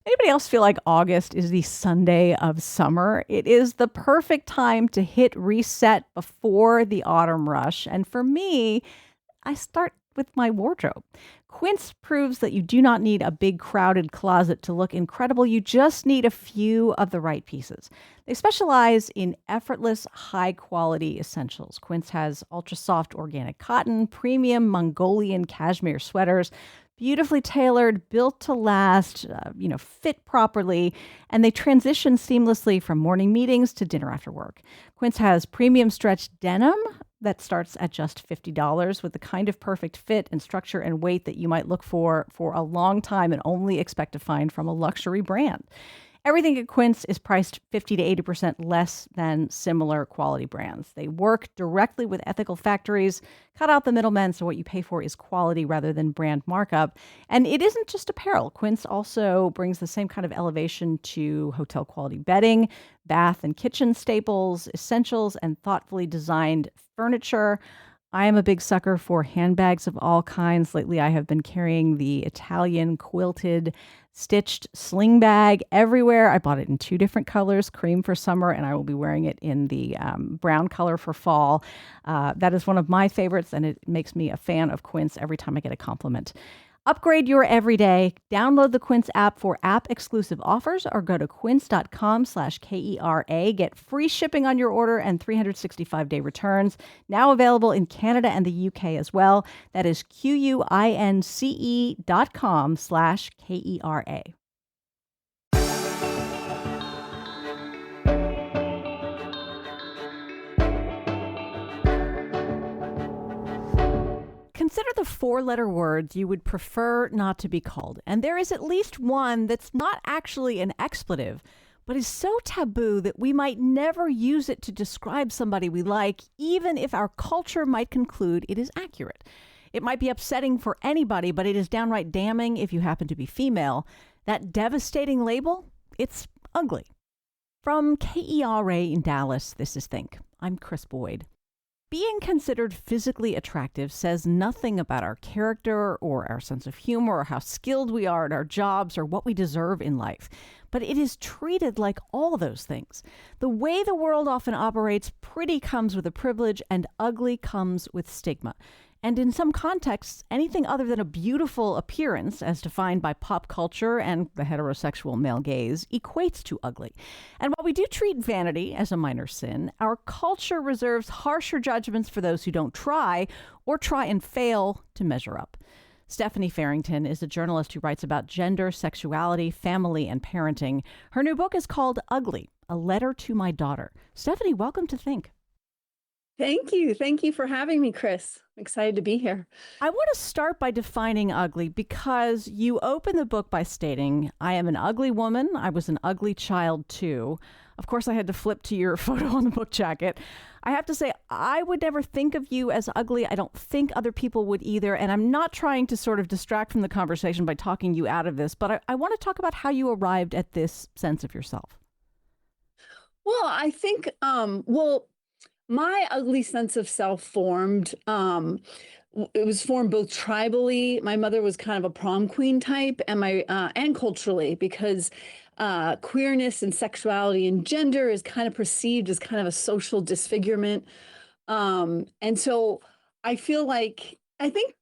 Anybody else feel like August is the Sunday of summer? It is the perfect time to hit reset before the autumn rush. And for me, I start with my wardrobe. Quince proves that you do not need a big crowded closet to look incredible. You just need a few of the right pieces. They specialize in effortless, high quality essentials. Quince has ultra soft organic cotton, premium Mongolian cashmere sweaters, beautifully tailored, built to last, fit properly, and they transition seamlessly from morning meetings to dinner after work. Quince has premium stretch denim that starts at just $50 with the kind of perfect fit and structure and weight that you might look for a long time and only expect to find from a luxury brand. Everything at Quince is priced 50 to 80% less than similar quality brands. They work directly with ethical factories, cut out the middlemen, so what you pay for is quality rather than brand markup. And it isn't just apparel. Quince also brings the same kind of elevation to hotel quality bedding, bath and kitchen staples, essentials, and thoughtfully designed furniture. I am a big sucker for handbags of all kinds. Lately, I have been carrying the Italian quilted stitched sling bag everywhere. I bought it in two different colors, cream for summer, and I will be wearing it in the brown color for fall. That is one of my favorites, and it makes me a fan of Quince every time I get a compliment. Upgrade your everyday. Download the Quince app for app-exclusive offers or go to quince.com/KERA. Get free shipping on your order and 365-day returns. Now available in Canada and the UK as well. That is QUINCE.com/KERA. Consider the four-letter words you would prefer not to be called. And there is at least one that's not actually an expletive, but is so taboo that we might never use it to describe somebody we like, even if our culture might conclude it is accurate. It might be upsetting for anybody, but it is downright damning if you happen to be female. That devastating label, it's ugly. From KERA in Dallas, this is Think. I'm Chris Boyd. Being considered physically attractive says nothing about our character or our sense of humor or how skilled we are at our jobs or what we deserve in life. But it is treated like all those things. The way the world often operates, pretty comes with a privilege and ugly comes with stigma. And in some contexts, anything other than a beautiful appearance, as defined by pop culture and the heterosexual male gaze, equates to ugly. And while we do treat vanity as a minor sin, our culture reserves harsher judgments for those who don't try or try and fail to measure up. Stephanie Farrington is a journalist who writes about gender, sexuality, family, and parenting. Her new book is called Ugly, A Letter to My Daughter. Stephanie, welcome to Think. Thank you. Thank you for having me, Chris. I'm excited to be here. I want to start by defining ugly because you open the book by stating, I am an ugly woman. I was an ugly child too. Of course, I had to flip to your photo on the book jacket. I have to say, I would never think of you as ugly. I don't think other people would either. And I'm not trying to sort of distract from the conversation by talking you out of this, but I want to talk about how you arrived at this sense of yourself. Well, I think, my ugly sense of self formed. It was formed both tribally. My mother was kind of a prom queen type, and culturally, because queerness and sexuality and gender is kind of perceived as kind of a social disfigurement. And so I feel like I think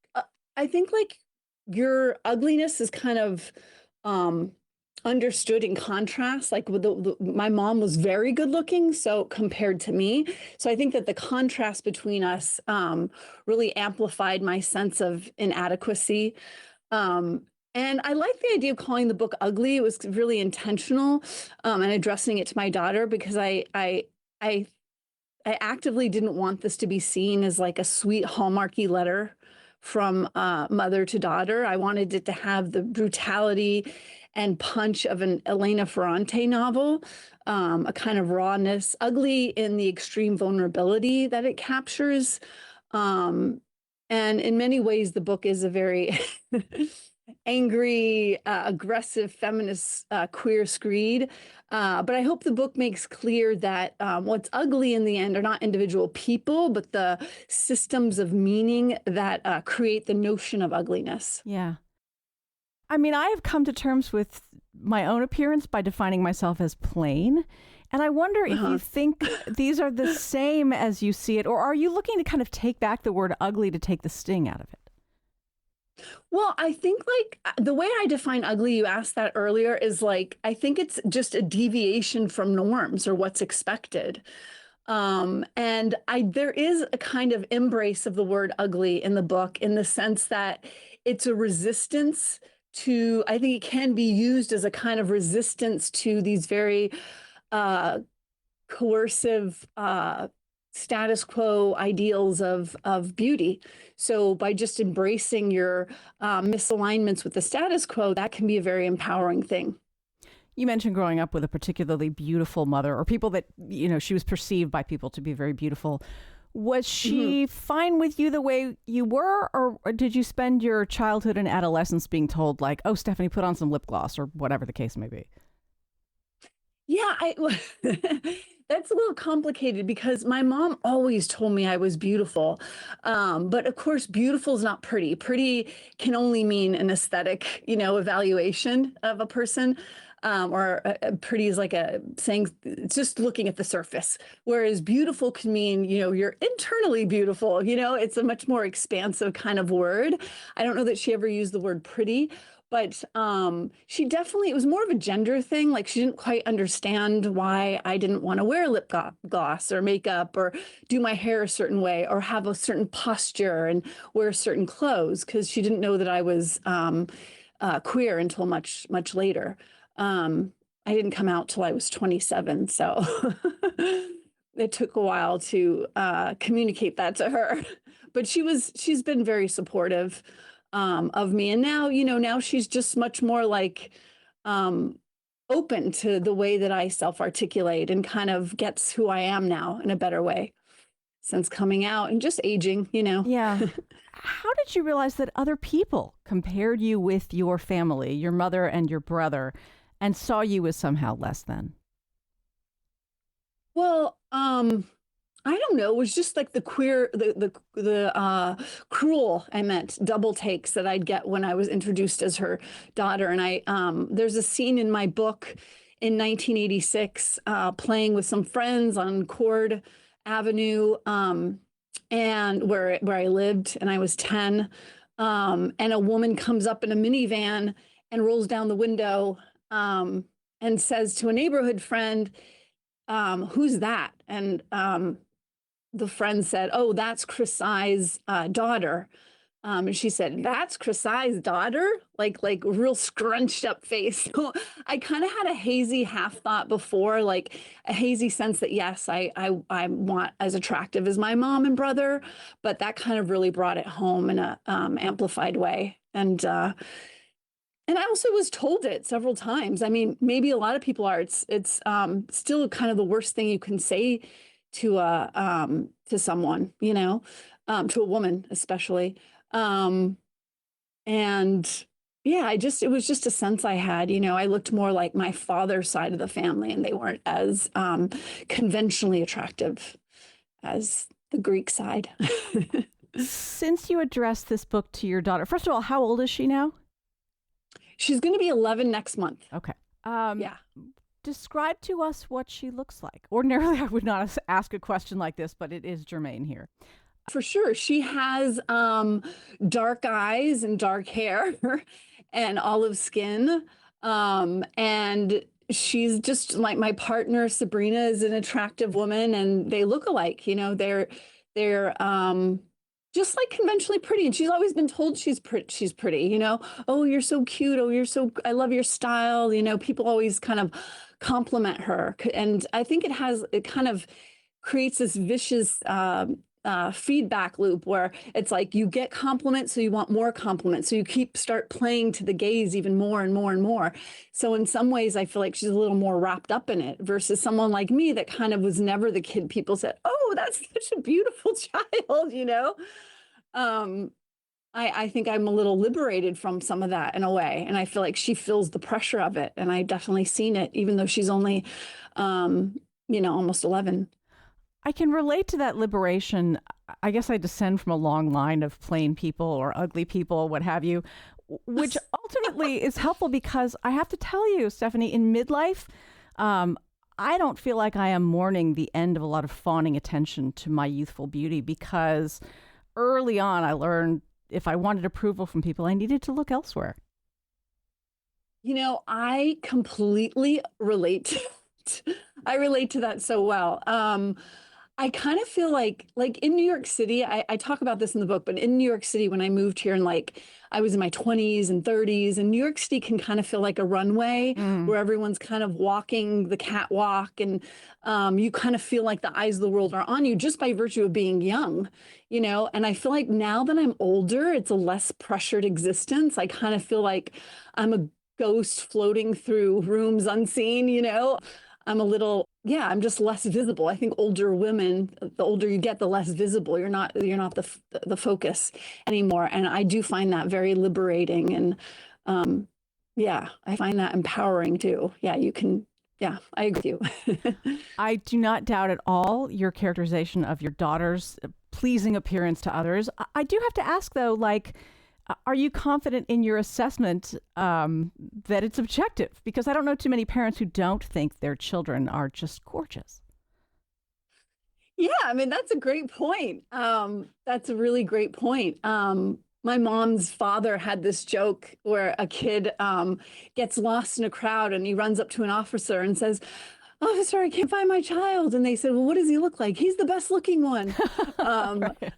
like your ugliness is kind of um, understood in contrast. Like with my mom was very good looking, so compared to me, so I think that the contrast between us really amplified my sense of inadequacy. And I like the idea of calling the book ugly. It was really intentional, and addressing it to my daughter because I I actively didn't want this to be seen as like a sweet Hallmarky letter from mother to daughter. I wanted it to have the brutality and punch of an Elena Ferrante novel, a kind of rawness, ugly in the extreme vulnerability that it captures. Um, and in many ways, the book is a very angry, aggressive feminist queer screed. But I hope the book makes clear that what's ugly in the end are not individual people, but the systems of meaning that create the notion of ugliness. Yeah. I mean, I have come to terms with my own appearance by defining myself as plain. And I wonder if you think these are the same as you see it, or are you looking to kind of take back the word ugly to take the sting out of it? Well, I think like the way I define ugly, you asked that earlier, is like, I think it's just a deviation from norms or what's expected. And there is a kind of embrace of the word ugly in the book in the sense that it's a resistance to, I think it can be used as a kind of resistance to these very coercive status quo ideals of beauty. So by just embracing your misalignments with the status quo, that can be a very empowering thing. You mentioned growing up with a particularly beautiful mother, or people that, she was perceived by people to be very beautiful. Was she fine with you the way you were, or did you spend your childhood and adolescence being told like, oh, Stephanie, put on some lip gloss, or whatever the case may be? Yeah, that's a little complicated because my mom always told me I was beautiful. But of course, beautiful is not pretty. Pretty can only mean an aesthetic, evaluation of a person. Pretty is like a saying, it's just looking at the surface. Whereas beautiful can mean, you're internally beautiful. It's a much more expansive kind of word. I don't know that she ever used the word pretty. But she definitely, it was more of a gender thing. Like she didn't quite understand why I didn't want to wear lip gloss or makeup or do my hair a certain way or have a certain posture and wear certain clothes because she didn't know that I was queer until much, much later. I didn't come out till I was 27. So it took a while to communicate that to her. But she's been very supportive of me. And now, now she's just much more like open to the way that I self-articulate and kind of gets who I am now in a better way since coming out and just aging, Yeah. How did you realize that other people compared you with your family, your mother and your brother, and saw you as somehow less than? Well, I don't know. It was just like the cruel, I meant, double takes that I'd get when I was introduced as her daughter. And there's a scene in my book in 1986, playing with some friends on Cord Avenue, and where I lived, and I was 10. And a woman comes up in a minivan and rolls down the window, and says to a neighborhood friend, "Who's that?" And the friend said, "Oh, that's Chrisai's daughter." And she said, "That's Chrisai's daughter?" Like real scrunched up face. So I kind of had a hazy half thought before, like a hazy sense that yes, I'm not as attractive as my mom and brother, but that kind of really brought it home in a amplified way. And I also was told it several times. I mean, maybe a lot of people are. It's still kind of the worst thing you can say to someone, to a woman especially. And yeah, it was just a sense I had, I looked more like my father's side of the family and they weren't as conventionally attractive as the Greek side. Since you addressed this book to your daughter, first of all, how old is she now? She's going to be 11 next month. Okay. Yeah. Describe to us what she looks like. Ordinarily, I would not ask a question like this, but it is germane here. For sure. She has dark eyes and dark hair and olive skin. And she's just like my partner, Sabrina, is an attractive woman and they look alike. They're just like conventionally pretty. And she's always been told she's pretty, oh, you're so cute. Oh, I love your style. People always kind of compliment her. And I think it kind of creates this vicious feedback loop where it's like you get compliments, so you want more compliments. So you start playing to the gaze even more and more and more. So in some ways, I feel like she's a little more wrapped up in it versus someone like me that kind of was never the kid people said, oh, that's such a beautiful child, I think I'm a little liberated from some of that in a way. And I feel like she feels the pressure of it. And I've definitely seen it, even though she's only, almost 11. I can relate to that liberation. I guess I descend from a long line of plain people or ugly people, what have you. which ultimately is helpful because I have to tell you, Stephanie, in midlife, um, I don't feel like I am mourning the end of a lot of fawning attention to my youthful beauty because early on I learned if I wanted approval from people, I needed to look elsewhere. I completely relate. I relate to that so well. I kind of feel like in New York City, I talk about this in the book, but in New York City, when I moved here and like I was in my 20s and 30s, and New York City can kind of feel like a runway Mm. where everyone's kind of walking the catwalk, and you kind of feel like the eyes of the world are on you just by virtue of being young. And I feel like now that I'm older, it's a less pressured existence. I kind of feel like I'm a ghost floating through rooms unseen. I'm a little, yeah, I'm just less visible. I think older women, the older you get, the less visible. You're not the focus anymore. And I do find that very liberating. And yeah, I find that empowering too. Yeah, yeah, I agree with you. I do not doubt at all your characterization of your daughter's pleasing appearance to others. I do have to ask though, like, are you confident in your assessment that it's objective? Because I don't know too many parents who don't think their children are just gorgeous. Yeah, I mean, that's a great point. That's a really great point. My mom's father had this joke where a kid gets lost in a crowd and he runs up to an officer and says, "Officer, I can't find my child." And they said, "Well, what does he look like?" "He's the best looking one." Right.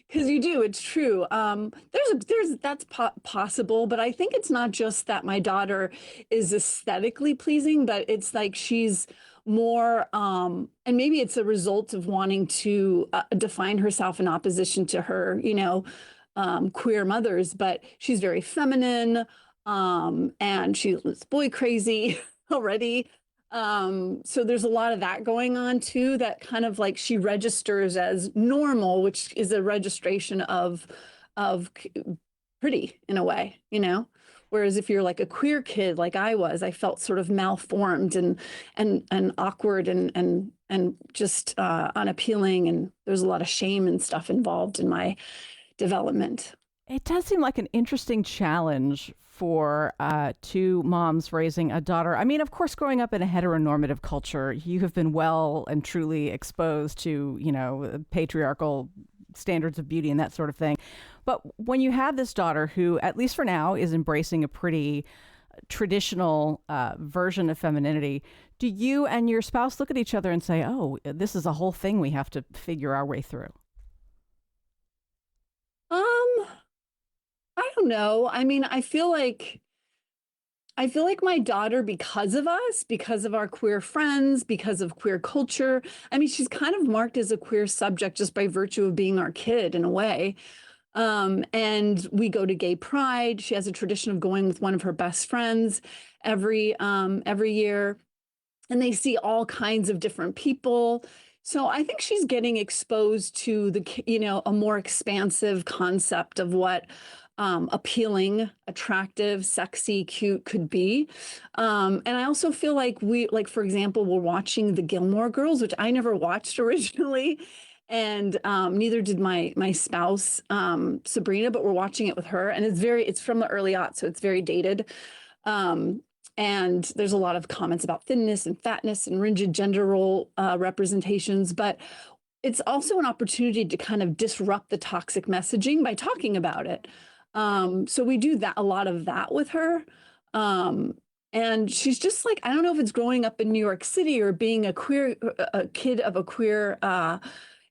Because you do, it's true. That's possible, but I think it's not just that my daughter is aesthetically pleasing, but it's like she's more, and maybe it's a result of wanting to define herself in opposition to her, queer mothers, but she's very feminine, and she's boy crazy already. So there's a lot of that going on too, that kind of like she registers as normal, which is a registration of pretty in a way. Whereas if you're like a queer kid like I was, I felt sort of malformed and awkward and just unappealing, and there's a lot of shame and stuff involved in my development. It does seem like an interesting challenge for two moms raising a daughter. I mean, of course, growing up in a heteronormative culture, you have been well and truly exposed to, patriarchal standards of beauty and that sort of thing. But when you have this daughter who, at least for now, is embracing a pretty traditional version of femininity, do you and your spouse look at each other and say, oh, this is a whole thing we have to figure our way through? Um, I don't know. I mean, I feel like my daughter, because of us, because of our queer friends, because of queer culture, I mean, she's kind of marked as a queer subject just by virtue of being our kid in a way. And we go to gay pride. She has a tradition of going with one of her best friends every year, and they see all kinds of different people. So I think she's getting exposed to a more expansive concept of what appealing, attractive, sexy, cute could be. And I also feel like for example, we're watching the Gilmore Girls, which I never watched originally. And neither did my spouse, Sabrina, but we're watching it with her. And it's from the early aughts, so it's very dated. Um, and there's a lot of comments about thinness and fatness and rigid gender role representations. But it's also an opportunity to kind of disrupt the toxic messaging by talking about it. So we do a lot of that with her. And she's just like, I don't know if it's growing up in New York City or being a kid of a queer,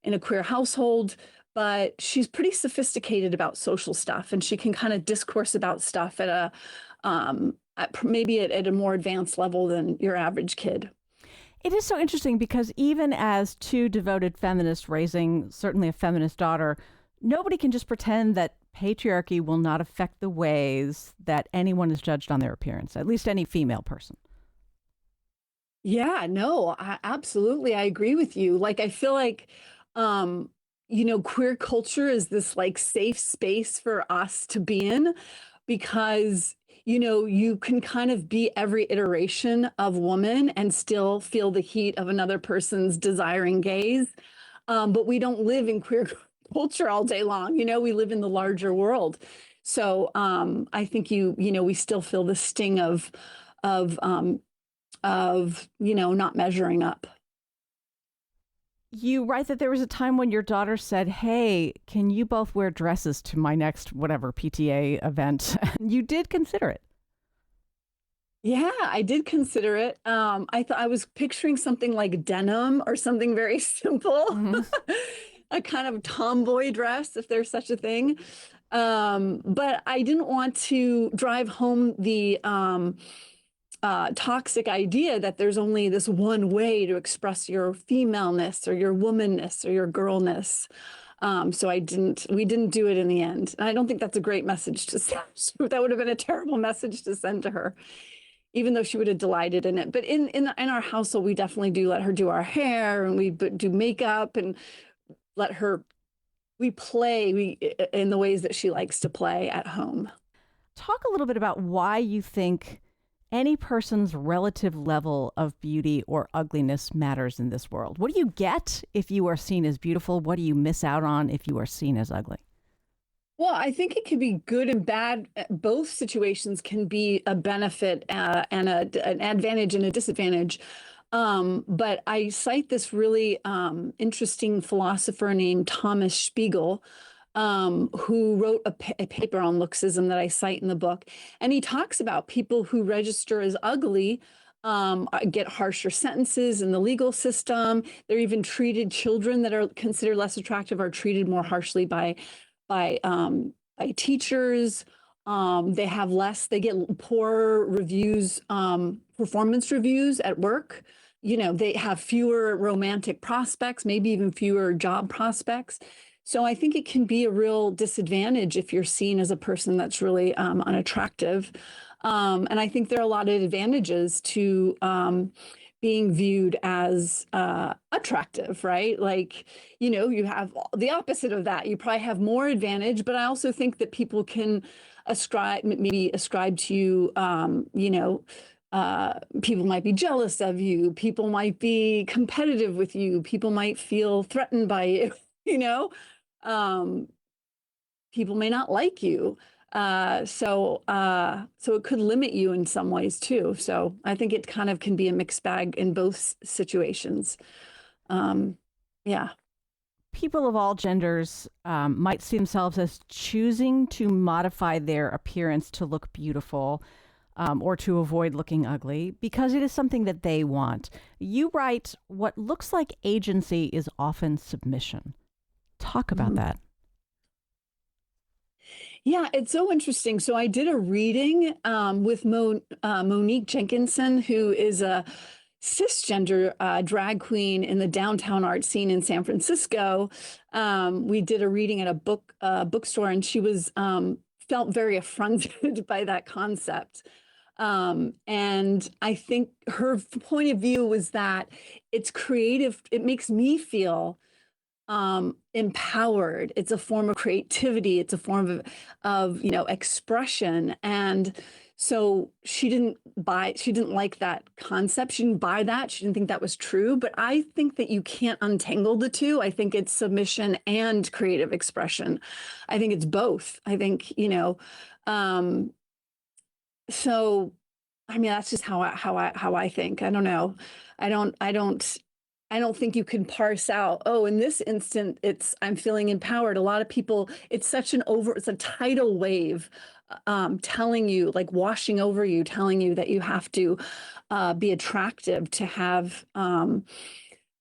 in a queer household, but she's pretty sophisticated about social stuff, and she can kind of discourse about stuff maybe at a more advanced level than your average kid. It is so interesting because even as two devoted feminists raising certainly a feminist daughter, nobody can just pretend that patriarchy will not affect the ways that anyone is judged on their appearance, at least any female person. Yeah, no, absolutely. I agree with you. Like, I feel like, queer culture is this like safe space for us to be in because, you can kind of be every iteration of woman and still feel the heat of another person's desiring gaze. But we don't live in queer culture all day long. We live in the larger world. So I think we still feel the sting of not measuring up. You write that there was a time when your daughter said, "Hey, can you both wear dresses to my next whatever PTA event?" You did consider it. Yeah, I did consider it. I thought I was picturing something like denim or something very simple, Hmm. a kind of tomboy dress, if there's such a thing. But I didn't want to drive home the toxic idea that there's only this one way to express your femaleness or your womanness or your girlness. So we didn't do it in the end. And I don't think that's a great message to send. That would have been a terrible message to send to her, even though she would have delighted in it. But in our household, we definitely do let her do our hair, and we do makeup, and let her we play in the ways that she likes to play at home. Talk a little bit about why you think any person's relative level of beauty or ugliness matters in this world. What do you get if you are seen as beautiful? What do you miss out on if you are seen as ugly? Well, I think it can be good and bad. Both situations can be a benefit and an advantage and a disadvantage. But I cite this really interesting philosopher named Thomas Spiegel, who wrote a paper on looksism that I cite in the book. And he talks about people who register as ugly get harsher sentences in the legal system. They're even treated, children that are considered less attractive are treated more harshly by teachers. They get poorer reviews, performance reviews at work. They have fewer romantic prospects, maybe even fewer job prospects. So I think it can be a real disadvantage if you're seen as a person that's really unattractive. And I think there are a lot of advantages to being viewed as attractive, right? Like, you have the opposite of that. You probably have more advantage, but I also think that people can maybe ascribe to you, people might be jealous of you. People might be competitive with you. People might feel threatened by you, you know? Um, People may not like you. So it could limit you in some ways too. So I think it kind of can be a mixed bag in both situations. Um, yeah. People of all genders might see themselves as choosing to modify their appearance to look beautiful or to avoid looking ugly because it is something that they want. You write, what looks like agency is often submission. Talk about Mhm. that. Yeah, it's so interesting. So I did a reading with Monique Jenkinson, who is a cisgender drag queen in the downtown art scene in San Francisco. We did a reading at a bookstore, and she was felt very affronted by that concept. And I think her point of view was that it's creative. It makes me feel empowered. It's a form of creativity. It's a form of expression. And so she didn't like that concept. She didn't buy that. She didn't think that was true. But I think that you can't untangle the two. I think it's submission and creative expression. I think it's both. I think, um, so I mean, that's just how I think. I don't know. I don't I don't I don't think you can parse out, oh, in this instant, I'm feeling empowered. A lot of people, it's a tidal wave telling you, like washing over you, telling you that you have to be attractive to have the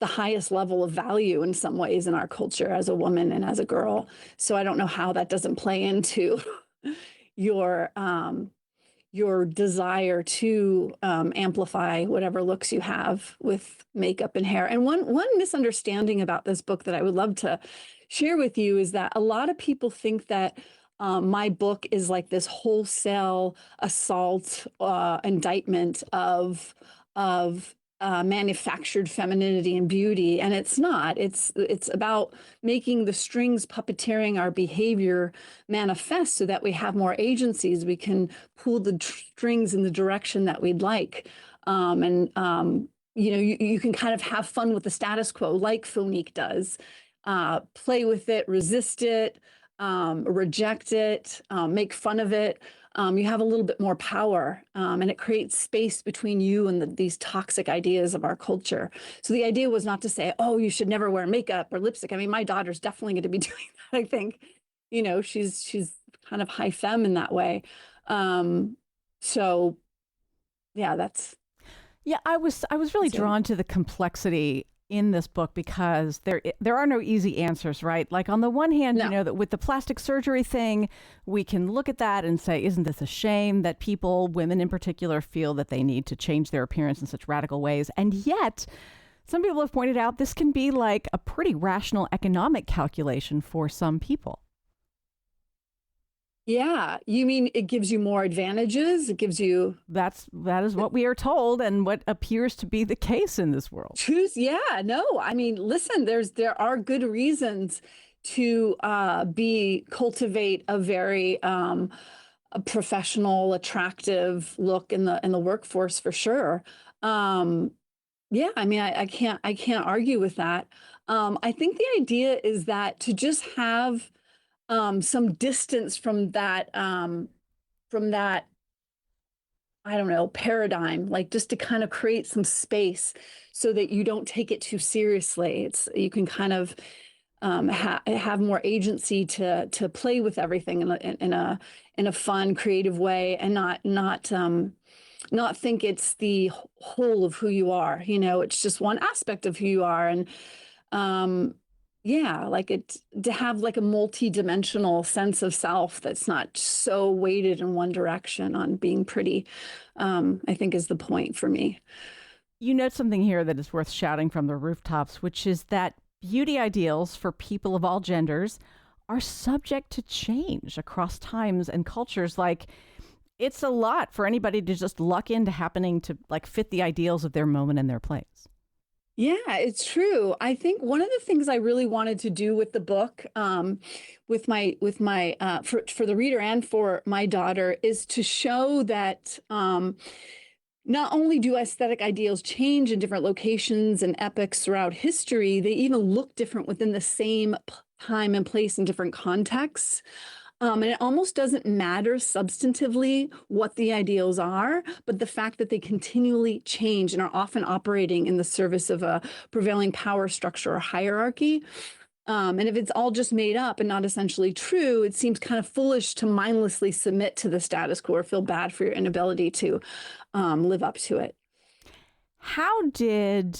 highest level of value in some ways in our culture as a woman and as a girl. So I don't know how that doesn't play into your your desire to amplify whatever looks you have with makeup and hair. And one misunderstanding about this book that I would love to share with you is that a lot of people think that my book is like this wholesale assault, indictment of manufactured femininity and beauty, and it's not. It's about making the strings puppeteering our behavior manifest so that we have more agencies. We can pull the strings in the direction that we'd like, you can kind of have fun with the status quo, like Fonique does. Play with it, resist it, reject it, make fun of it, you have a little bit more power, and it creates space between you and these toxic ideas of our culture. So the idea was not to say, oh, you should never wear makeup or lipstick. I mean, my daughter's definitely going to be doing that. I think, she's kind of high femme in that way. So yeah, Yeah, I was really that's it. drawn to the complexity in this book because there are no easy answers, right? Like on the one hand, No. that with the plastic surgery thing, we can look at that and say, isn't this a shame that people, women in particular, feel that they need to change their appearance in such radical ways? And yet, some people have pointed out this can be like a pretty rational economic calculation for some people. Yeah, you mean it gives you more advantages? It gives you That is what we are told and what appears to be the case in this world. choose. Yeah, no, I mean, listen, there are good reasons to be cultivate a very a professional, attractive look in the workforce for sure. Um, yeah, I mean, I can't argue with that. I think the idea is that to just have some distance from that, I don't know, paradigm, like just to kind of create some space so that you don't take it too seriously. You can kind of have more agency to play with everything in a fun, creative way, and not think it's the whole of who you are. It's just one aspect of who you are, and um, yeah, like it to have like a multi-dimensional sense of self that's not so weighted in one direction on being pretty. I think is the point for me. You note something here that is worth shouting from the rooftops, which is that beauty ideals for people of all genders are subject to change across times and cultures. Like, it's a lot for anybody to just luck into happening to like fit the ideals of their moment and their place. Yeah, it's true. I think one of the things I really wanted to do with the book, with my for the reader and for my daughter, is to show that not only do aesthetic ideals change in different locations and epochs throughout history, they even look different within the same time and place in different contexts. And it almost doesn't matter substantively what the ideals are, but the fact that they continually change and are often operating in the service of a prevailing power structure or hierarchy. And if it's all just made up and not essentially true, it seems kind of foolish to mindlessly submit to the status quo or feel bad for your inability to live up to it. How did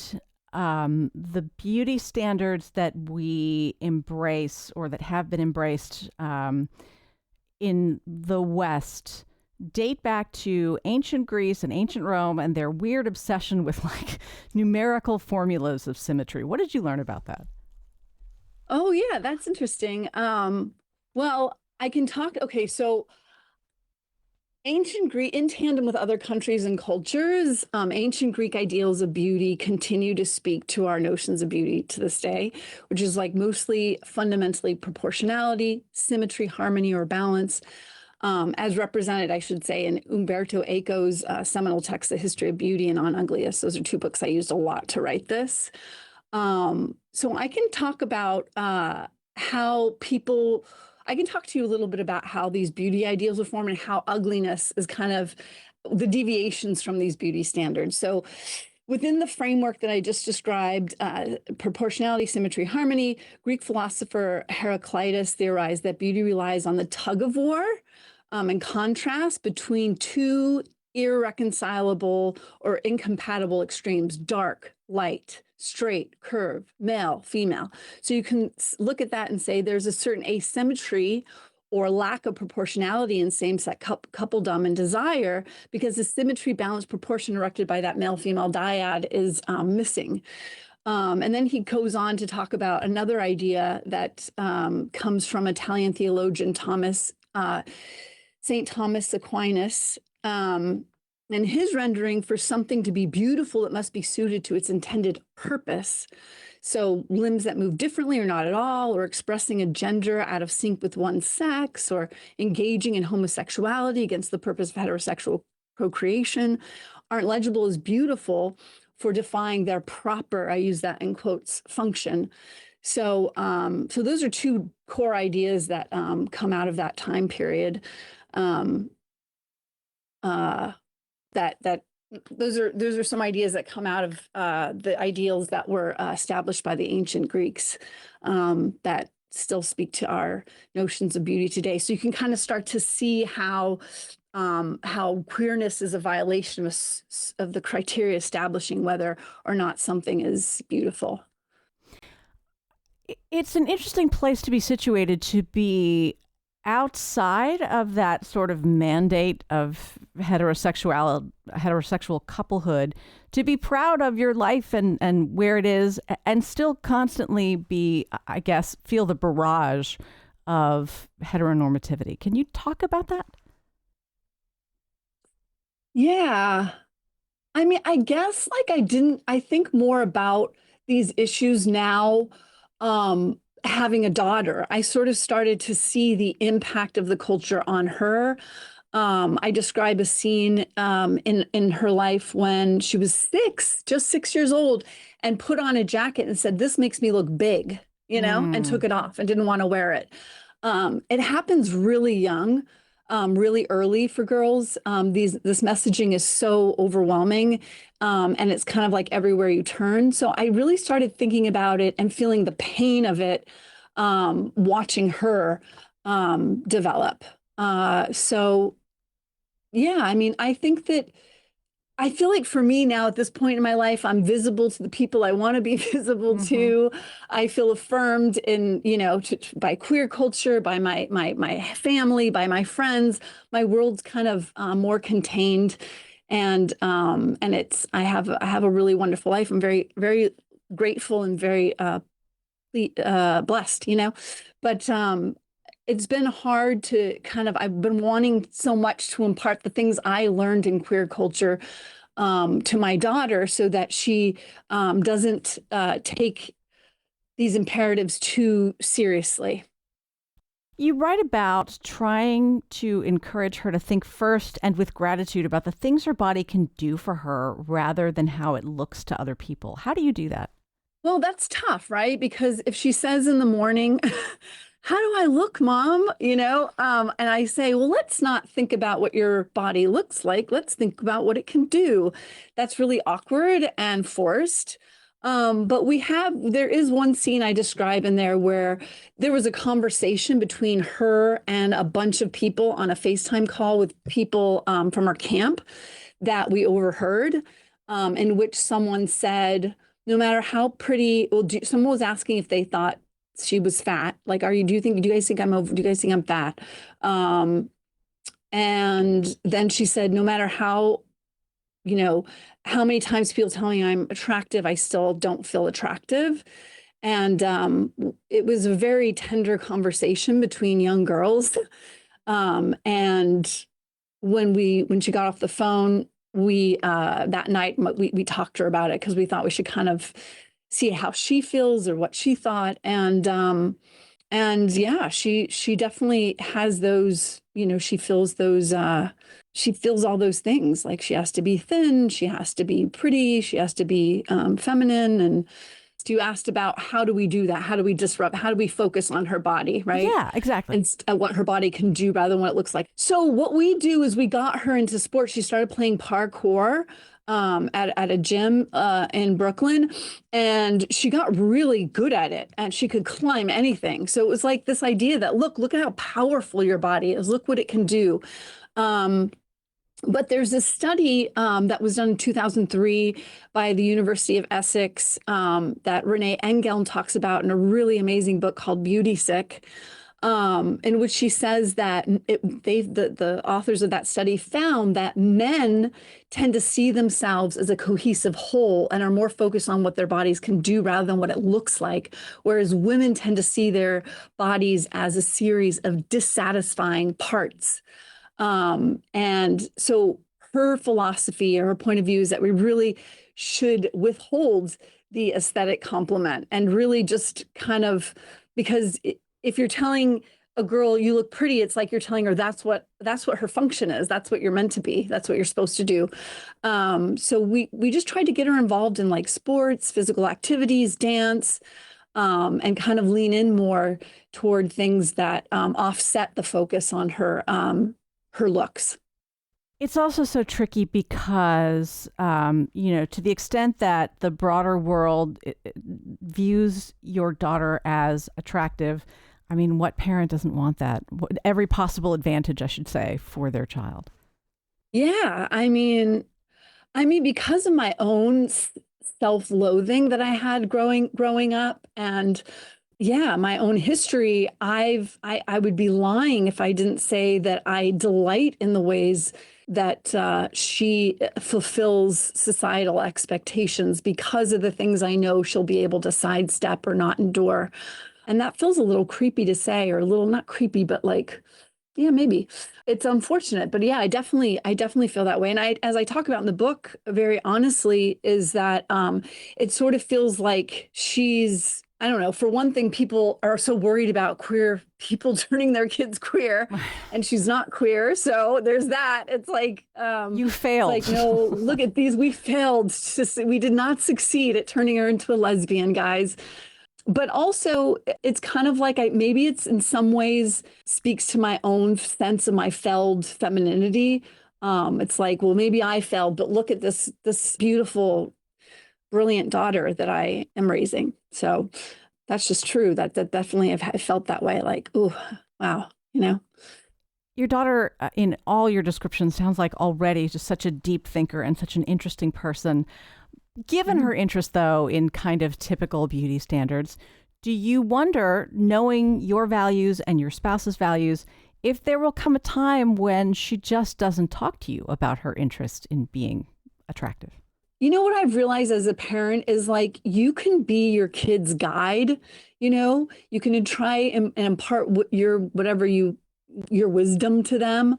the beauty standards that we embrace or that have been embraced in the West date back to ancient Greece and ancient Rome and their weird obsession with like numerical formulas of symmetry? What did you learn about that? Oh, yeah, that's interesting. Well, I can talk. Okay, so ancient Greek, in tandem with other countries and cultures, ancient Greek ideals of beauty continue to speak to our notions of beauty to this day, which is like mostly fundamentally proportionality, symmetry, harmony, or balance, as represented, I should say, in Umberto Eco's seminal text, The History of Beauty and On Ugliness. Those are two books I used a lot to write this. So I can talk about how people, I can talk to you a little bit about how these beauty ideals were formed and how ugliness is kind of the deviations from these beauty standards. So within the framework that I just described, proportionality, symmetry, harmony, Greek philosopher Heraclitus theorized that beauty relies on the tug of war and contrast between two irreconcilable or incompatible extremes: dark, light, straight, curve, male, female. So you can look at that and say there's a certain asymmetry or lack of proportionality in same-sex coupledom and desire because the symmetry, balance, proportion erected by that male-female dyad is missing. And then he goes on to talk about another idea that comes from Italian theologian St. Thomas Aquinas. And his rendering: for something to be beautiful, it must be suited to its intended purpose. So limbs that move differently or not at all, or expressing a gender out of sync with one's sex, or engaging in homosexuality against the purpose of heterosexual procreation, aren't legible as beautiful for defying their proper, I use that in quotes, function. So those are two core ideas that come out of that time period. Um, uh, that those are some ideas that come out of the ideals that were established by the ancient Greeks, that still speak to our notions of beauty today. So you can kind of start to see how queerness is a violation of the criteria establishing whether or not something is beautiful. It's an interesting place to be situated, to be outside of that sort of mandate of heterosexual couplehood, to be proud of your life and where it is, and still constantly be, I guess, feel the barrage of heteronormativity. Can you talk about that? Yeah. I mean, I guess like I think more about these issues now, having a daughter. I sort of started to see the impact of the culture on her. I describe a scene in her life when she was just 6 years old, and put on a jacket and said, "This makes me look big," and took Mm. it off and didn't want to wear it. It happens really young, really early for girls. This messaging is so overwhelming, and it's kind of like everywhere you turn. So I really started thinking about it and feeling the pain of it, watching her develop. So yeah, I mean, I think that I feel like for me now at this point in my life, I'm visible to the people I want to be visible Hmm. to. I feel affirmed in, by queer culture, by my family, by my friends. My world's kind of more contained, and I have a really wonderful life. I'm very very grateful and very blessed, But it's been hard to I've been wanting so much to impart the things I learned in queer culture, to my daughter, so that she doesn't take these imperatives too seriously. You write about trying to encourage her to think first and with gratitude about the things her body can do for her rather than how it looks to other people. How do you do that? Well, that's tough, right? Because if she says in the morning, "How do I look, mom?" And I say, "Well, let's not think about what your body looks like. Let's think about what it can do." That's really awkward and forced. But there is one scene I describe in there where there was a conversation between her and a bunch of people on a FaceTime call with people from our camp that we overheard, in which someone said, no matter how pretty, someone was asking if they thought she was fat. Like, do you guys think do you guys think I'm fat? Um, and then she said, no matter you know, how many times people tell me I'm attractive, I still don't feel attractive. And it was a very tender conversation between young girls. And when she got off the phone, we that night we talked to her about it because we thought we should kind of see how she feels or what she thought. And yeah, she definitely has those, she feels all those things. Like, she has to be thin, she has to be pretty, she has to be feminine. And you asked about how do we do that? How do we disrupt? How do we focus on her body, right? Yeah, exactly. And what her body can do rather than what it looks like. So what we do is we got her into sports. She started playing parkour at a gym in Brooklyn, and she got really good at it, and she could climb anything. So it was like this idea that look at how powerful your body is. Look what it can do. Um, but there's a study that was done in 2003 by the University of Essex, that Renee Engeln talks about in a really amazing book called Beauty Sick, in which she says that the authors of that study found that men tend to see themselves as a cohesive whole and are more focused on what their bodies can do rather than what it looks like, whereas women tend to see their bodies as a series of dissatisfying parts. And so her philosophy or her point of view is that we really should withhold the aesthetic compliment and really just kind of, because if you're telling a girl you look pretty, it's like you're telling her that's what her function is. That's what you're meant to be. That's what you're supposed to do. So we just tried to get her involved in like sports, physical activities, dance, and kind of lean in more toward things that offset the focus on her looks. It's also so tricky because, to the extent that the broader world views your daughter as attractive, I mean, what parent doesn't want that? Every possible advantage, I should say, for their child. Yeah, I mean, because of my own self-loathing that I had growing up, and yeah, my own history, I would be lying if I didn't say that I delight in the ways that she fulfills societal expectations because of the things I know she'll be able to sidestep or not endure. And that feels a little creepy to say, or a little not creepy, but like, yeah, maybe. It's unfortunate, but yeah, I definitely feel that way. And as I talk about in the book, very honestly, is that it sort of feels like she's, I don't know, for one thing, people are so worried about queer people turning their kids queer, and she's not queer. So there's that. You It's failed. like, no, look at these. We failed. We did not succeed at turning her into a lesbian, guys. But also, it's kind of like maybe it's in some ways speaks to my own sense of my failed femininity. It's like, well, maybe I failed, but look at this beautiful, brilliant daughter that I am raising. So that's just true. That definitely I felt that way. Like, oh, wow, you know. Your daughter, in all your descriptions, sounds like already just such a deep thinker and such an interesting person. Given her interest, though, in kind of typical beauty standards, do you wonder, knowing your values and your spouse's values, if there will come a time when she just doesn't talk to you about her interest in being attractive? You know what I've realized as a parent is like you can be your kid's guide. You can try and impart your wisdom to them.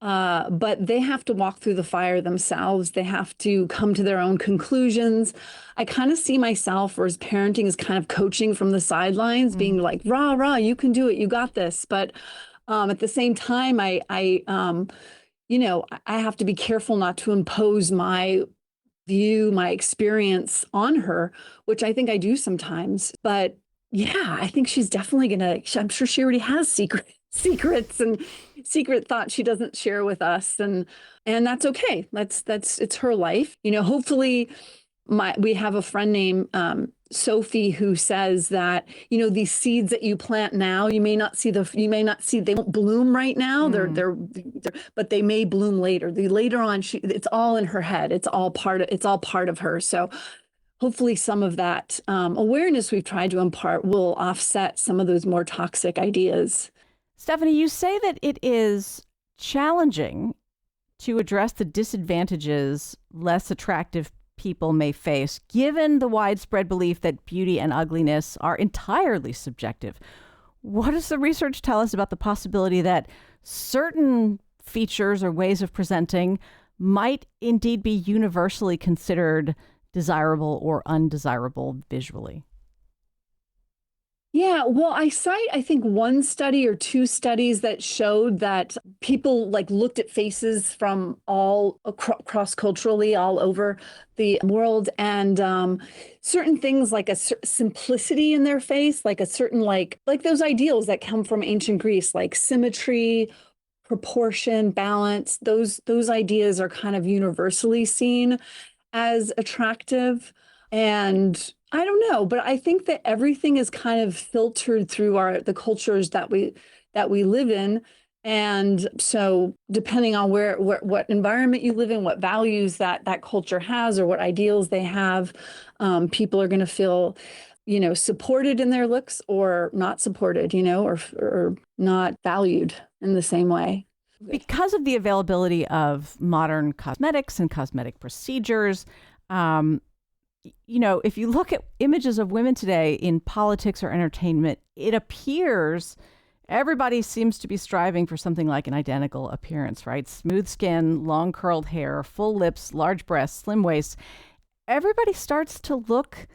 But they have to walk through the fire themselves. They have to come to their own conclusions. I kind of see myself, or as parenting, as kind of coaching from the sidelines, being like, rah, rah, you can do it. You got this. But at the same time, I have to be careful not to impose my view, my experience on her, which I think I do sometimes. But yeah, I think she's definitely I'm sure she already has secrets and secret thoughts she doesn't share with us. And that's okay. It's her life. Hopefully we have a friend named Sophie who says that, these seeds that you plant now, you may not see they won't bloom right now. But they may bloom later. Later on, it's all in her head. It's all part of her. So hopefully some of that awareness we've tried to impart will offset some of those more toxic ideas. Stephanie, you say that it is challenging to address the disadvantages less attractive people may face, given the widespread belief that beauty and ugliness are entirely subjective. What does the research tell us about the possibility that certain features or ways of presenting might indeed be universally considered desirable or undesirable visually? Yeah, well, I cite, I think, one study or two studies that showed that people like looked at faces from all across culturally all over the world, and certain things like a simplicity in their face, like a certain like those ideals that come from ancient Greece, like symmetry, proportion, balance. Those ideas are kind of universally seen as attractive. And I don't know, but I think that everything is kind of filtered through the cultures that we live in. And so depending on what environment you live in, what values that culture has, or what ideals they have, people are going to feel, supported in their looks or not supported, or not valued in the same way. Because of the availability of modern cosmetics and cosmetic procedures, if you look at images of women today in politics or entertainment, it appears everybody seems to be striving for something like an identical appearance, right? Smooth skin, long curled hair, full lips, large breasts, slim waists. Everybody starts to look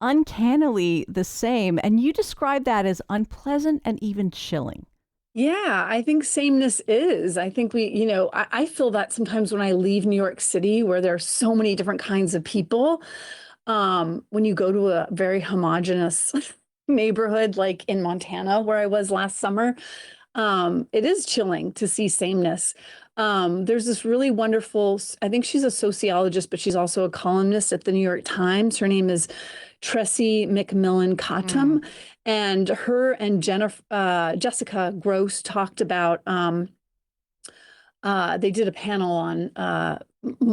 uncannily the same. And you describe that as unpleasant and even chilling. Yeah, I think sameness is. I think I feel that sometimes when I leave New York City, where there are so many different kinds of people, when you go to a very homogenous neighborhood, like in Montana, where I was last summer. It is chilling to see sameness. There's this really wonderful, I think she's a sociologist, but she's also a columnist at the New York Times. Her name is Tressie McMillan Mm. Cottom. And her and Jessica Gross talked about, they did a panel on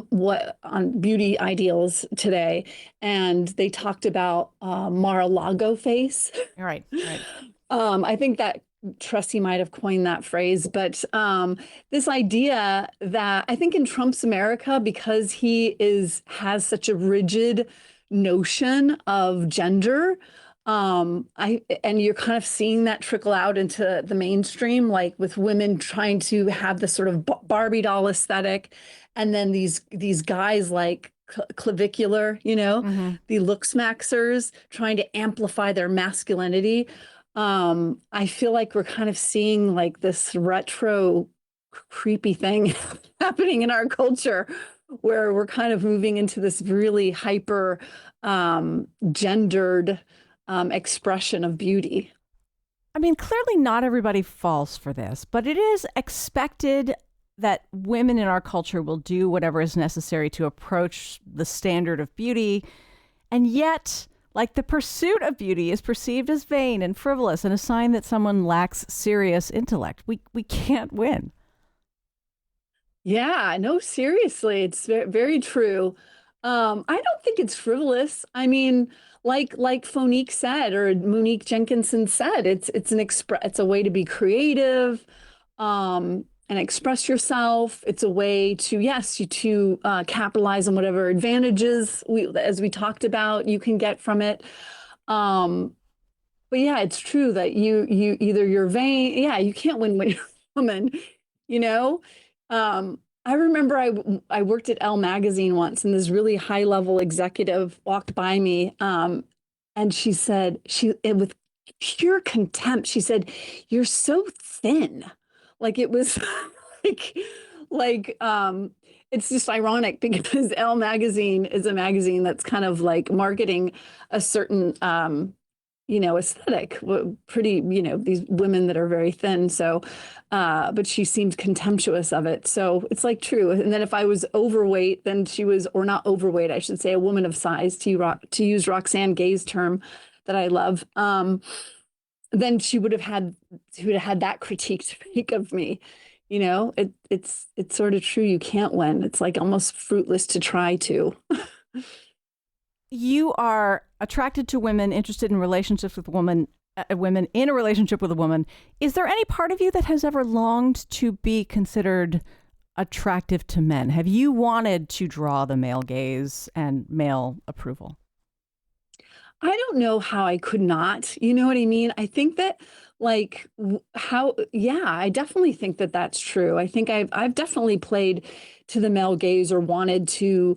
what on beauty ideals today, and they talked about Mar-a-Lago face. Right, right. I think that Tressie might have coined that phrase, but this idea that I think in Trump's America, because he has such a rigid notion of gender, and you're kind of seeing that trickle out into the mainstream, like with women trying to have this sort of Barbie doll aesthetic, and then these guys like clavicular, Hmm. the looks maxers trying to amplify their masculinity. I feel like we're kind of seeing like this retro creepy thing happening in our culture where we're kind of moving into this really hyper gendered expression of beauty. I mean, clearly not everybody falls for this, but it is expected that women in our culture will do whatever is necessary to approach the standard of beauty. And yet, like, the pursuit of beauty is perceived as vain and frivolous and a sign that someone lacks serious intellect. We can't win. Yeah, no, seriously, it's very true. I don't think it's frivolous. I mean, like Fonique said, or Monique Jenkinson said, it's a way to be creative, and express yourself. It's a way to, yes, to capitalize on whatever advantages as we talked about, you can get from it. Um, but yeah, it's true that you either you're vain, yeah, you can't win with a woman, you know. I remember I worked at Elle magazine once, and this really high level executive walked by me, and she said, with pure contempt, she said, "You're so thin." Like it was like it's just ironic because Elle magazine is a magazine that's kind of like marketing a certain aesthetic, pretty, these women that are very thin. So, but she seemed contemptuous of it. So it's like true. And then if I was overweight, then she was, or not overweight, I should say, a woman of size, to use Roxane Gay's term that I love. Then she would have had that critique to make of me. It's sort of true. You can't win. It's like almost fruitless to try to. You are attracted to women, interested in relationships with women in a relationship with a woman. Is there any part of you that has ever longed to be considered attractive to men? Have you wanted to draw the male gaze and male approval? I don't know how I could not. You know what I mean? I think that like yeah, I definitely think that that's true. I think I've definitely played to the male gaze or wanted to,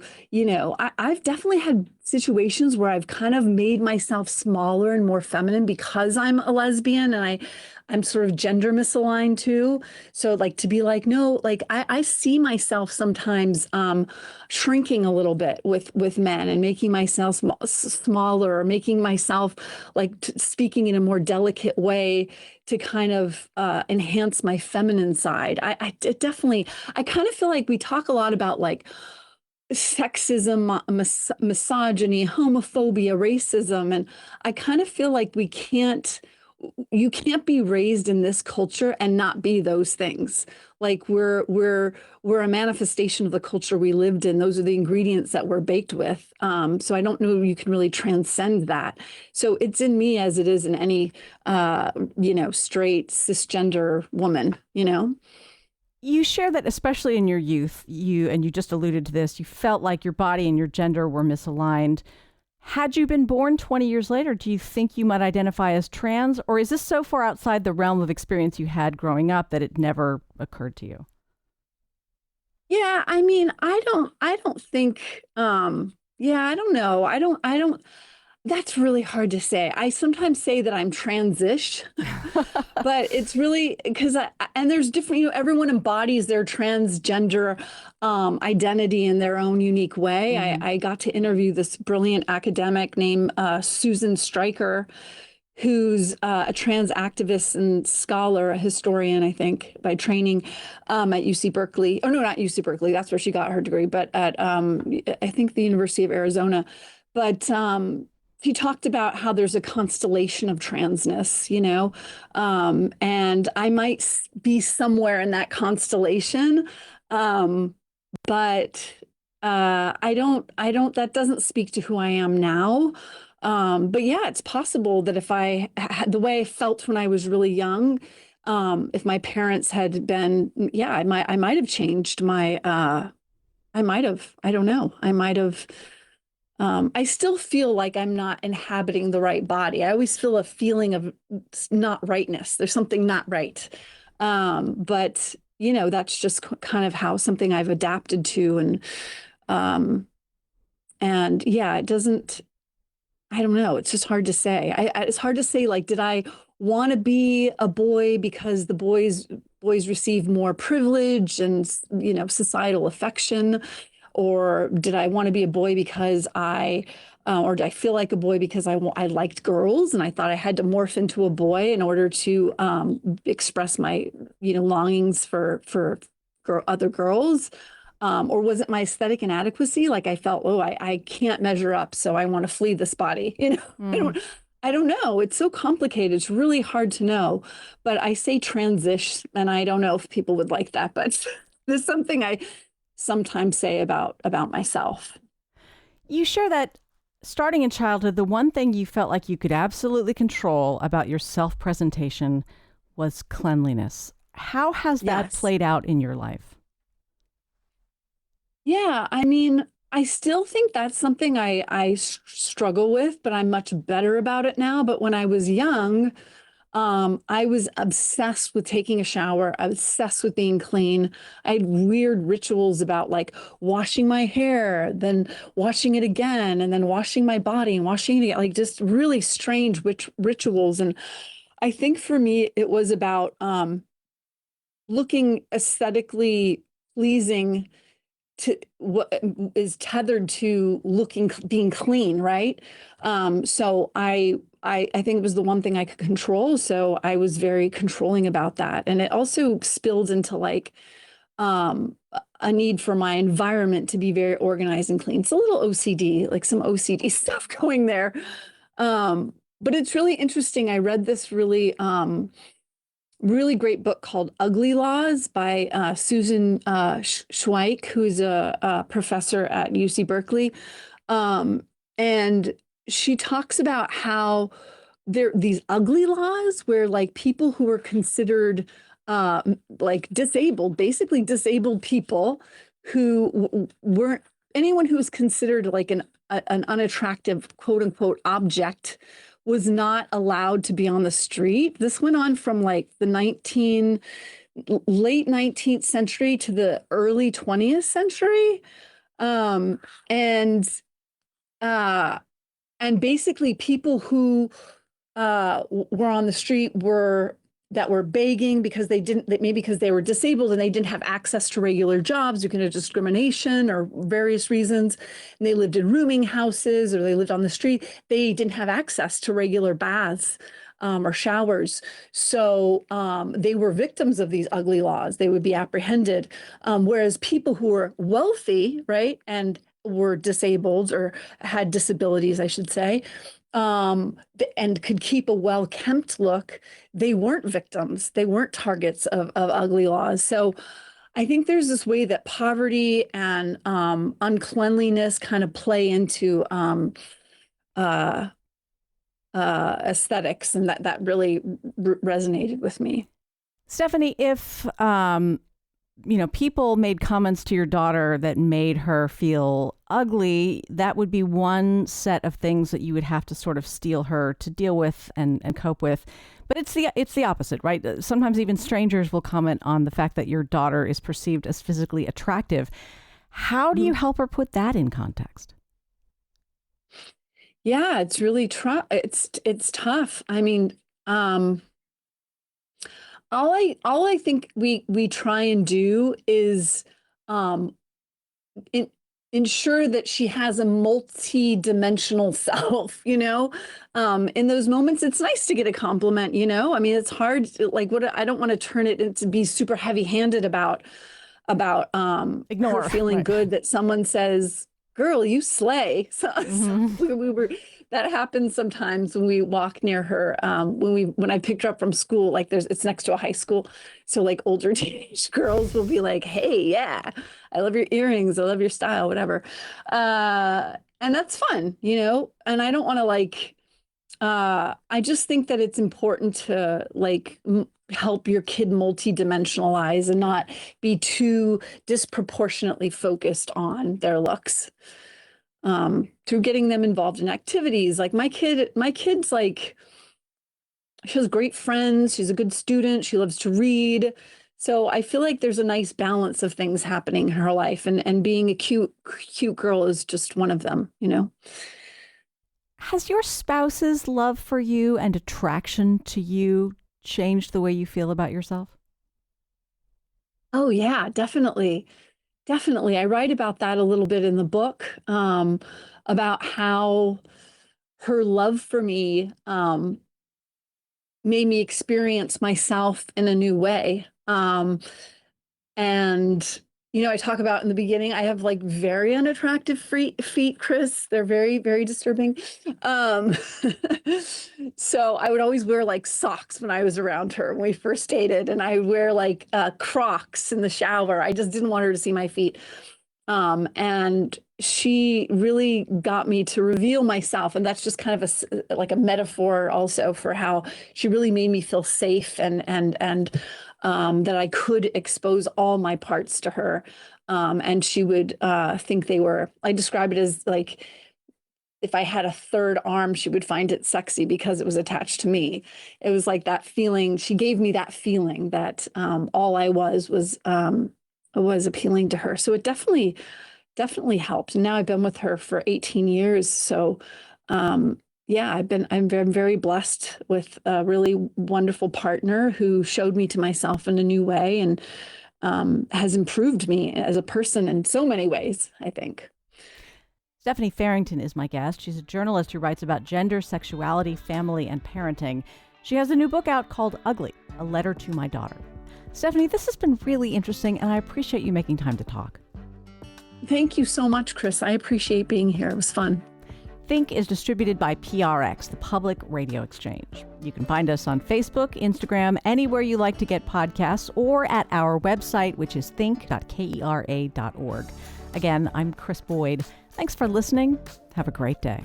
I've definitely had situations where I've kind of made myself smaller and more feminine because I'm a lesbian and I'm sort of gender misaligned too. So like to be like, no, like I see myself sometimes shrinking a little bit with men and making myself smaller, or making myself like speaking in a more delicate way to kind of enhance my feminine side. Definitely, I kind of feel like we talk a lot about like sexism, misogyny, homophobia, racism, and I kind of feel like you can't be raised in this culture and not be those things. Like we're a manifestation of the culture we lived in. Those are the ingredients that we're baked with. So I don't know if you can really transcend that. So it's in me as it is in any straight cisgender woman, You share that especially in your youth, you just alluded to this, you felt like your body and your gender were misaligned. Had you been born 20 years later, do you think you might identify as trans, or is this so far outside the realm of experience you had growing up that it never occurred to you? Yeah, I mean, I don't think yeah, I don't know. I don't That's really hard to say. I sometimes say that I'm transish, but it's really because and there's different, everyone embodies their transgender identity in their own unique way. Hmm. I got to interview this brilliant academic named Susan Stryker, who's a trans activist and scholar, a historian, I think, by training, at UC Berkeley. Oh, no, not UC Berkeley. That's where she got her degree, but at, I think, the University of Arizona. But he talked about how there's a constellation of transness, and I might be somewhere in that constellation. But that doesn't speak to who I am now. But yeah, it's possible that if I had the way I felt when I was really young, if my parents had been, yeah, I might have changed my, I might have, I don't know, I might have, I still feel like I'm not inhabiting the right body. I always feel a feeling of not rightness. There's something not right. But that's just kind of how something I've adapted to. Um, and yeah, it doesn't, I don't know. It's just hard to say. It's hard to say, like, did I want to be a boy because the boys receive more privilege and, societal affection? Or did I want to be a boy because or did I feel like a boy because I liked girls and I thought I had to morph into a boy in order to express my, longings for other girls? Or was it my aesthetic inadequacy? Like I felt, oh, I can't measure up, so I want to flee this body. Mm. I don't know. It's so complicated. It's really hard to know. But I say transition, and I don't know if people would like that, but there's something I sometimes say about myself. You share that starting in childhood, the one thing you felt like you could absolutely control about your self presentation was cleanliness. How has that Yes. played out in your life? Yeah, I mean, I still think that's something I struggle with, but I'm much better about it now. But when I was young, I was obsessed with taking a shower. I was obsessed with being clean. I had weird rituals about like washing my hair, then washing it again, and then washing my body and washing it again, like just really strange rituals. And I think for me, it was about looking aesthetically pleasing to what is tethered to being clean, right? So I think it was the one thing I could control, so I was very controlling about that. And it also spilled into like a need for my environment to be very organized and clean. It's a little OCD, like some OCD stuff going there. But it's really interesting. I read this really great book called Ugly Laws by Susan Schweik, who's a professor at UC Berkeley. And she talks about how there these ugly laws where like people who are considered like disabled, basically disabled people who weren't anyone who was considered like an unattractive quote unquote object was not allowed to be on the street. This went on from like the late 19th century to the early 20th century. Um, and uh, and basically people who were on the street that were begging because maybe because they were disabled and they didn't have access to regular jobs because of discrimination or various reasons, and they lived in rooming houses or they lived on the street, they didn't have access to regular baths or showers. So they were victims of these ugly laws. They would be apprehended. Whereas people who were wealthy, right, and were disabled or had disabilities, I should say, and could keep a well-kempt look, they weren't victims. They weren't targets of ugly laws. So I think there's this way that poverty and uncleanliness kind of play into uh, aesthetics, and that really resonated with me. Stephanie, if people made comments to your daughter that made her feel ugly, that would be one set of things that you would have to sort of steel her to deal with and cope with. But it's the opposite, right? Sometimes even strangers will comment on the fact that your daughter is perceived as physically attractive. How do you help her put that in context? Yeah, it's really it's tough. I mean, all I think we try and do is um in ensure that she has a multi-dimensional self, in those moments. It's nice to get a compliment, I mean, it's hard, like, I don't want to turn it into be super heavy-handed about Ignore, her feeling right. good that someone says, girl, you slay. So, Mhm. we were that happens sometimes when we walk near her. When I picked her up from school, like it's next to a high school, so like older teenage girls will be like, "Hey, yeah, I love your earrings, I love your style, whatever," and that's fun, And I don't want to like. I just think that it's important to like help your kid multi-dimensionalize and not be too disproportionately focused on their looks. Through getting them involved in activities. Like my kid's like, she has great friends. She's a good student. She loves to read. So I feel like there's a nice balance of things happening in her life, and being a cute girl is just one of them. Has your spouse's love for you and attraction to you changed the way you feel about yourself? Oh yeah, definitely. Definitely. I write about that a little bit in the book, about how her love for me made me experience myself in a new way. And I talk about in the beginning, I have like very unattractive feet, Chris. They're very, very disturbing. Um, so I would always wear like socks when I was around her when we first dated, and I would wear like Crocs in the shower. I just didn't want her to see my feet. And she really got me to reveal myself, and that's just kind of like a metaphor also for how she really made me feel safe, and that I could expose all my parts to her. And she would think they were. I describe it as like, if I had a third arm, she would find it sexy because it was attached to me. It was like that feeling. She gave me that feeling that all I was appealing to her. So it definitely helped. And now I've been with her for 18 years. So yeah, I'm very blessed with a really wonderful partner who showed me to myself in a new way, and has improved me as a person in so many ways, I think. Stephanie Farrington is my guest. She's a journalist who writes about gender, sexuality, family, and parenting. She has a new book out called Ugly, A Letter to My Daughter. Stephanie, this has been really interesting, and I appreciate you making time to talk. Thank you so much, Chris. I appreciate being here. It was fun. Think is distributed by PRX, the Public Radio Exchange. You can find us on Facebook, Instagram, anywhere you like to get podcasts, or at our website, which is think.kera.org. Again, I'm Chris Boyd. Thanks for listening. Have a great day.